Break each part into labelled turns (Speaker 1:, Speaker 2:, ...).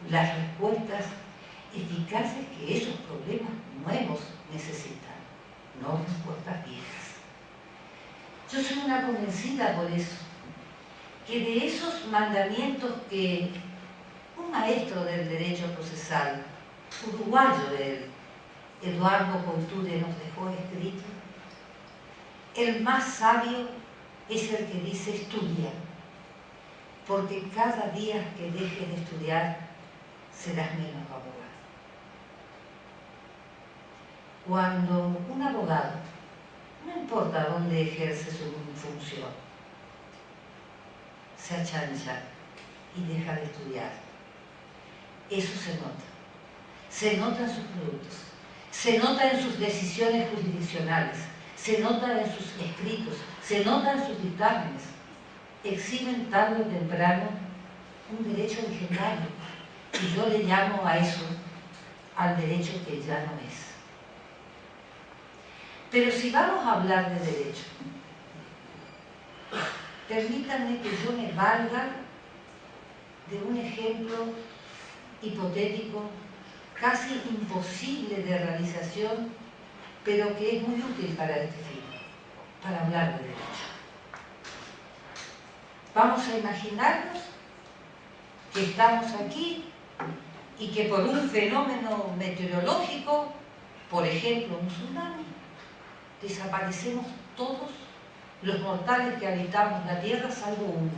Speaker 1: las respuestas eficaces que esos problemas nuevos necesitan, no respuestas viejas. Yo soy una convencida por eso, que de esos mandamientos que un maestro del derecho procesal, uruguayo él, Eduardo Couture, nos dejó escrito, el más sabio es el que dice estudia, porque cada día que dejes de estudiar serás menos abogado. Cuando un abogado, no importa dónde ejerce su función, se achancha y deja de estudiar, eso se nota. Se nota en sus productos, se nota en sus decisiones jurisdiccionales, se nota en sus escritos, se nota en sus dictámenes. Exhiben tarde o temprano un derecho legendario, y yo le llamo a eso al derecho que ya no es. Pero si vamos a hablar de derecho, permítanme que yo me valga de un ejemplo hipotético, casi imposible de realización, pero que es muy útil para este fin, para hablar de derecho. Vamos a imaginarnos que estamos aquí y que por un fenómeno meteorológico, por ejemplo un tsunami, desaparecemos todos los mortales que habitamos la Tierra, salvo uno.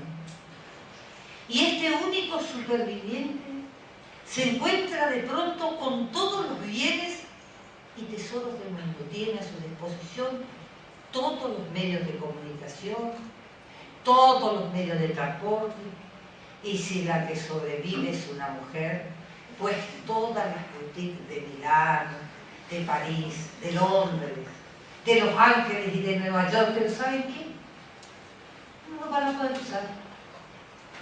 Speaker 1: Y este único superviviente se encuentra de pronto con todos los bienes y tesoros del mundo. Tiene a su disposición todos los medios de comunicación, todos los medios de transporte, y si la que sobrevive es una mujer, pues todas las boutiques de Milán, de París, de Londres, de Los Ángeles y de Nueva York. Pero ¿saben qué? No lo van a poder usar.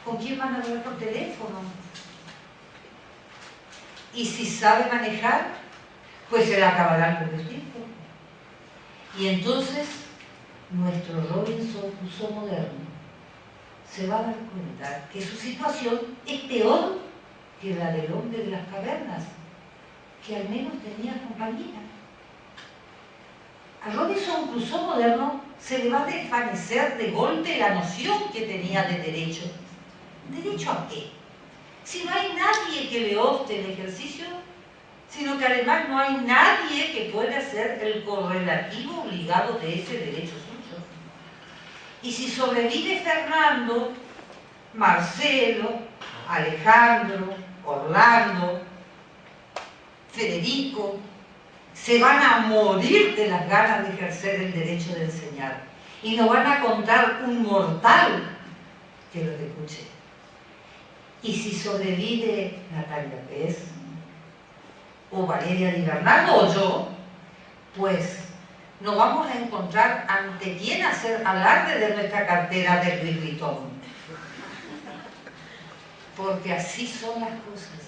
Speaker 1: ¿Con quién van a hablar por teléfono? Y si sabe manejar, pues se le acabará el combustible. Y entonces nuestro Robinson Crusoe moderno se va a dar cuenta que su situación es peor que la del hombre de las cavernas, que al menos tenía compañía. A Robinson Crusoe moderno se le va a desvanecer de golpe la noción que tenía de derecho. ¿Derecho a qué? Si no hay nadie que le obste el ejercicio, sino que además no hay nadie que pueda ser el correlativo obligado de ese derecho suyo. Y si sobrevive Fernando, Marcelo, Alejandro, Orlando, Federico, se van a morir de las ganas de ejercer el derecho de enseñar. Y nos van a contar un mortal que los escuche. Y si sobrevive Natalia Pez, o Valeria Di Bernardo, o yo, pues nos vamos a encontrar ante quién hacer alarde de nuestra cartera de Louis Vuitton. Porque así son las cosas.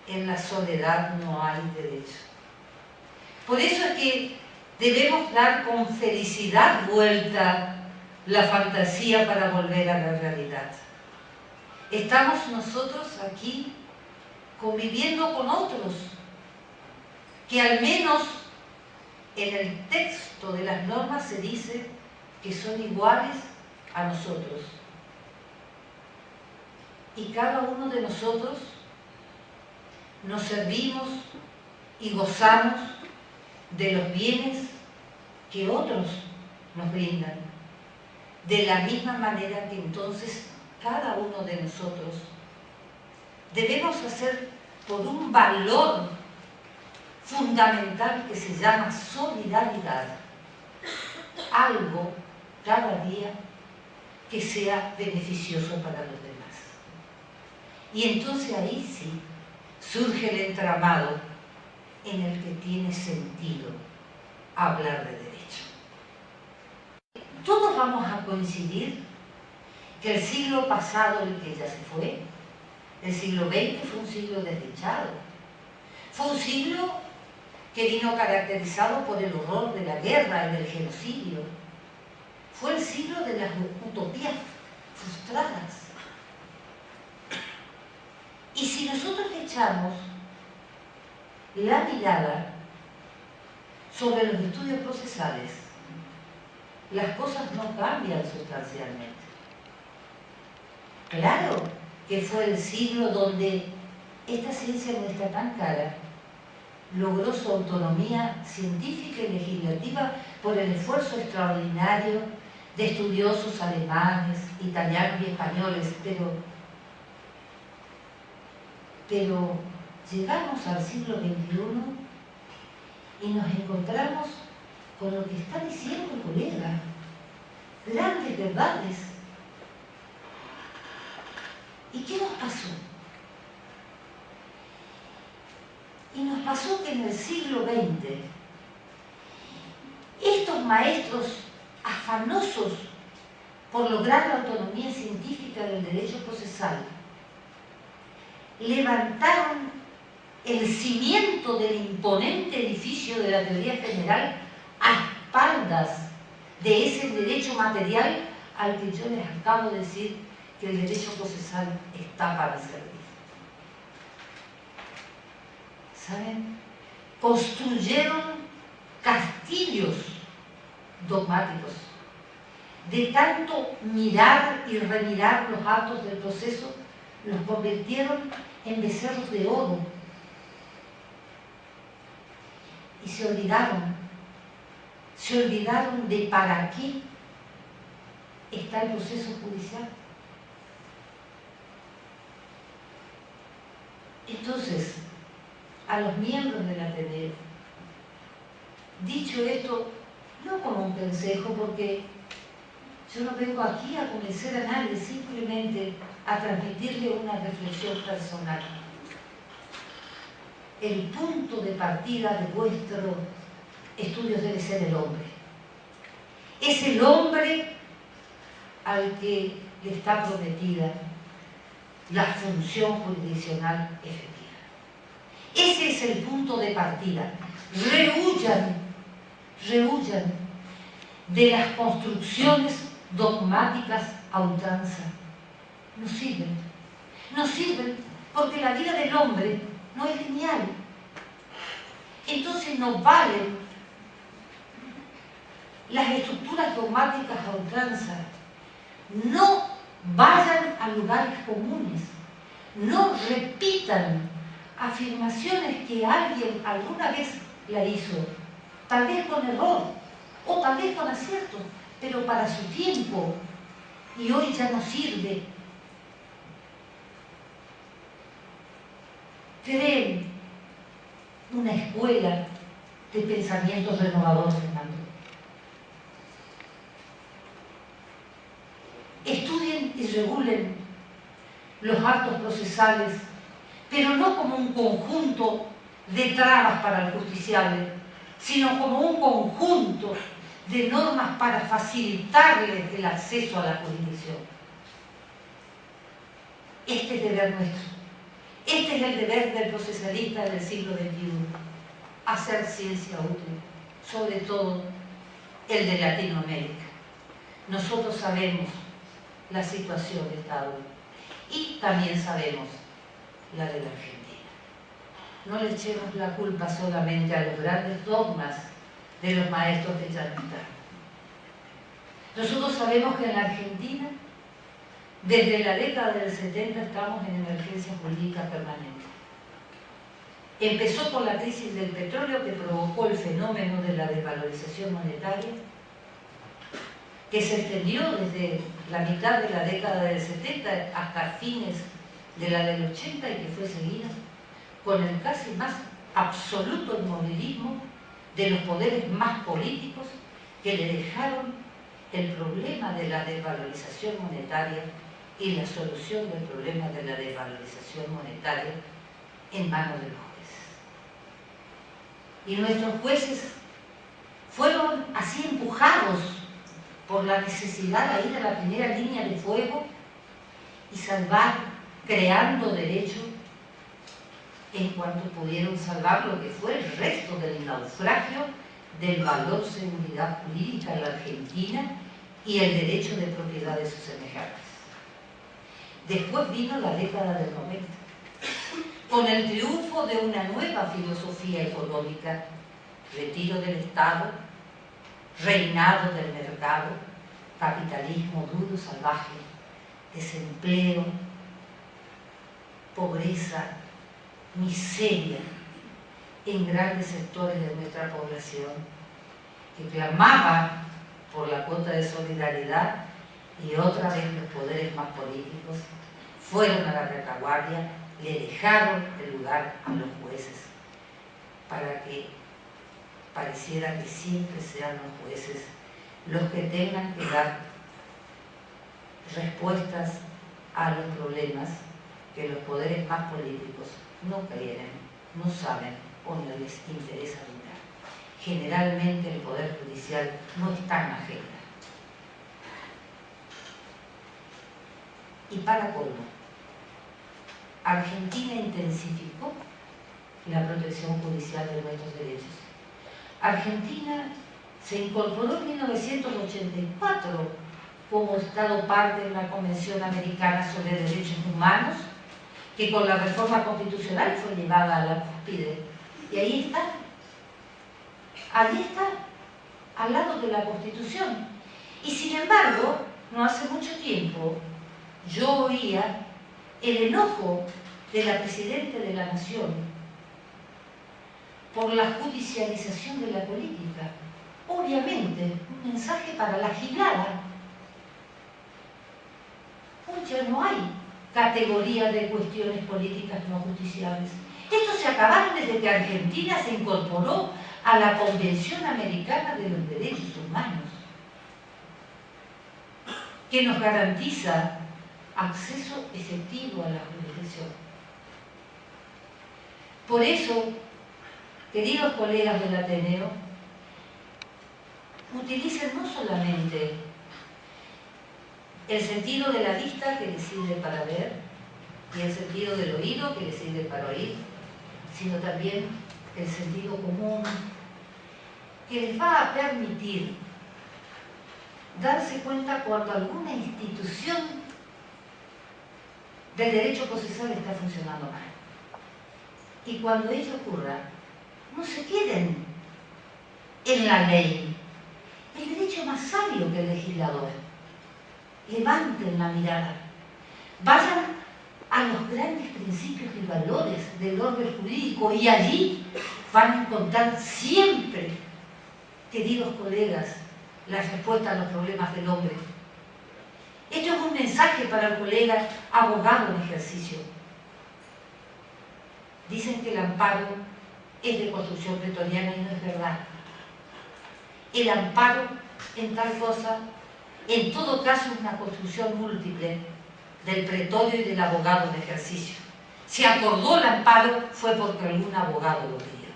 Speaker 1: En la soledad no hay derecho. Por eso es que debemos dar con felicidad vuelta la fantasía para volver a la realidad. Estamos nosotros aquí conviviendo con otros que al menos en el texto de las normas se dice que son iguales a nosotros. Y cada uno de nosotros nos servimos y gozamos de los bienes que otros nos brindan. De la misma manera que entonces cada uno de nosotros debemos hacer por un valor fundamental que se llama solidaridad, algo cada día que sea beneficioso para los demás. Y entonces ahí sí surge el entramado en el que tiene sentido hablar de derecho. Todos vamos a coincidir que el siglo pasado, el que ya se fue, el siglo XX, fue un siglo desdichado. Fue un siglo que vino caracterizado por el horror de la guerra y del genocidio. Fue el siglo de las utopías frustradas. Y si nosotros echamos la mirada sobre los estudios procesales, las cosas no cambian sustancialmente. Claro que fue el siglo donde esta ciencia nuestra tan cara logró su autonomía científica y legislativa por el esfuerzo extraordinario de estudiosos alemanes, italianos y españoles, pero llegamos al siglo XXI y nos encontramos con lo que está diciendo el colega, grandes verdades. ¿Y qué nos pasó? Y nos pasó que en el siglo XX estos maestros afanosos por lograr la autonomía científica del derecho procesal levantaron el cimiento del imponente edificio de la teoría general a espaldas de ese derecho material al que yo les acabo de decir que el derecho procesal está para servir. ¿Saben? Construyeron castillos dogmáticos. De tanto mirar y remirar los actos del proceso, los convirtieron en becerros de oro. Y se olvidaron de para qué está el proceso judicial. Entonces, a los miembros del Ateneo, dicho esto, no como un consejo, porque yo no vengo aquí a convencer a nadie, simplemente a transmitirle una reflexión personal. El punto de partida de vuestros estudios debe ser el hombre. Es el hombre al que le está prometida la función jurisdiccional efectiva. Ese es el punto de partida. Rehuyan de las construcciones dogmáticas a ultranza. No sirven porque la vida del hombre no es lineal. Entonces no valen las estructuras dogmáticas a ultranza. No vayan a lugares comunes. No repitan afirmaciones que alguien alguna vez la hizo, tal vez con error o tal vez con acierto, pero para su tiempo, y hoy ya no sirve. Creen una escuela de pensamientos renovadores, Fernando. Estudien y regulen los actos procesales, pero no como un conjunto de trabas para el justiciable, sino como un conjunto de normas para facilitarles el acceso a la jurisdicción. Este es el deber nuestro. Este es el deber del procesalista del siglo XXI, hacer ciencia útil, sobre todo el de Latinoamérica. Nosotros sabemos la situación de Estado y también sabemos la de la Argentina. No le echemos la culpa solamente a los grandes dogmas de los maestros que ya no están. Nosotros sabemos que en la Argentina, desde la década del 70 estamos en emergencia jurídica permanente. Empezó por la crisis del petróleo que provocó el fenómeno de la desvalorización monetaria, que se extendió desde la mitad de la década del 70 hasta fines de la del 80 y que fue seguida con el casi más absoluto inmovilismo de los poderes más políticos que le dejaron el problema de la desvalorización monetaria y la solución del problema de la desvalorización monetaria en manos de los jueces. Y nuestros jueces fueron así empujados por la necesidad de ir a la primera línea de fuego y salvar, creando derecho en cuanto pudieron salvar lo que fue el resto del naufragio del valor seguridad jurídica en la Argentina y el derecho de propiedad de sus semejantes. Después vino la década del 90 con el triunfo de una nueva filosofía económica, retiro del Estado, reinado del mercado, capitalismo duro, salvaje, desempleo, pobreza, miseria en grandes sectores de nuestra población, que clamaba por la cuota de solidaridad, y otra vez los poderes más políticos fueron a la retaguardia, le dejaron el lugar a los jueces para que pareciera que siempre sean los jueces los que tengan que dar respuestas a los problemas que los poderes más políticos no quieren, no saben o no les interesa mirar. Generalmente el Poder Judicial no está en la agenda. Y para colmo, Argentina intensificó la protección judicial de nuestros derechos. Argentina se incorporó en 1984 como Estado parte de la Convención Americana sobre Derechos Humanos, que con la reforma constitucional fue llevada a la cúspide. Y ahí está, al lado de la Constitución. Y sin embargo, no hace mucho tiempo, yo oía el enojo de la Presidenta de la Nación por la judicialización de la política. Obviamente, un mensaje para la gilada. Hoy ya no hay categoría de cuestiones políticas no justiciables. Estos se acabaron desde que Argentina se incorporó a la Convención Americana de los Derechos Humanos, que nos garantiza acceso efectivo a la jurisdicción. Por eso, queridos colegas del Ateneo, utilicen no solamente el sentido de la vista, que les sirve para ver, y el sentido del oído, que les sirve para oír, sino también el sentido común, que les va a permitir darse cuenta cuando alguna institución del derecho procesal está funcionando mal. Y cuando ello ocurra, no se queden en la ley. El derecho más sabio que el legislador. Levanten la mirada. Vayan a los grandes principios y valores del orden jurídico y allí van a encontrar siempre, queridos colegas, la respuesta a los problemas del hombre. Esto es un mensaje para el colega abogado en ejercicio. Dicen que el amparo es de construcción pretoriana y no es verdad. El amparo en tal cosa, en todo caso, es una construcción múltiple del pretorio y del abogado en ejercicio. Si acordó el amparo fue porque algún abogado lo pidió.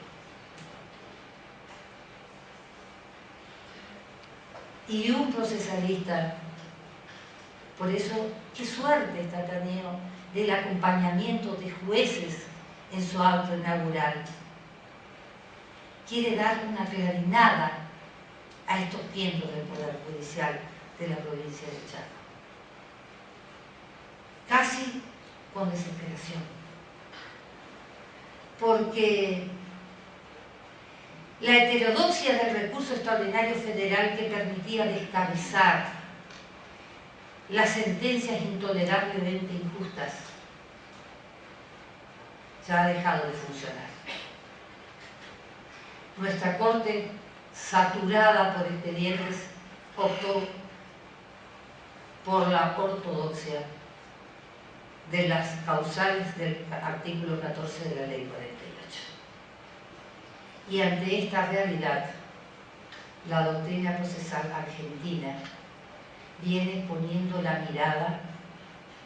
Speaker 1: Y un procesalista, por eso, qué suerte está Ateneo del acompañamiento de jueces en su acto inaugural. Quiere dar una clarinada a estos miembros del Poder Judicial de la provincia de Chaco. Casi con desesperación. Porque la heterodoxia del recurso extraordinario federal que permitía descabezar las sentencias intolerablemente injustas ya ha dejado de funcionar. Nuestra Corte, saturada por expedientes, optó por la ortodoxia de las causales del artículo 14 de la Ley 48. Y ante esta realidad, la doctrina procesal argentina viene poniendo la mirada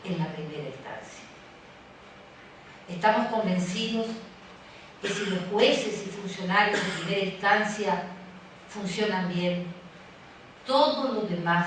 Speaker 1: en la primera instancia. Estamos convencidos que si los jueces y funcionarios de primera instancia funcionan bien, todo lo demás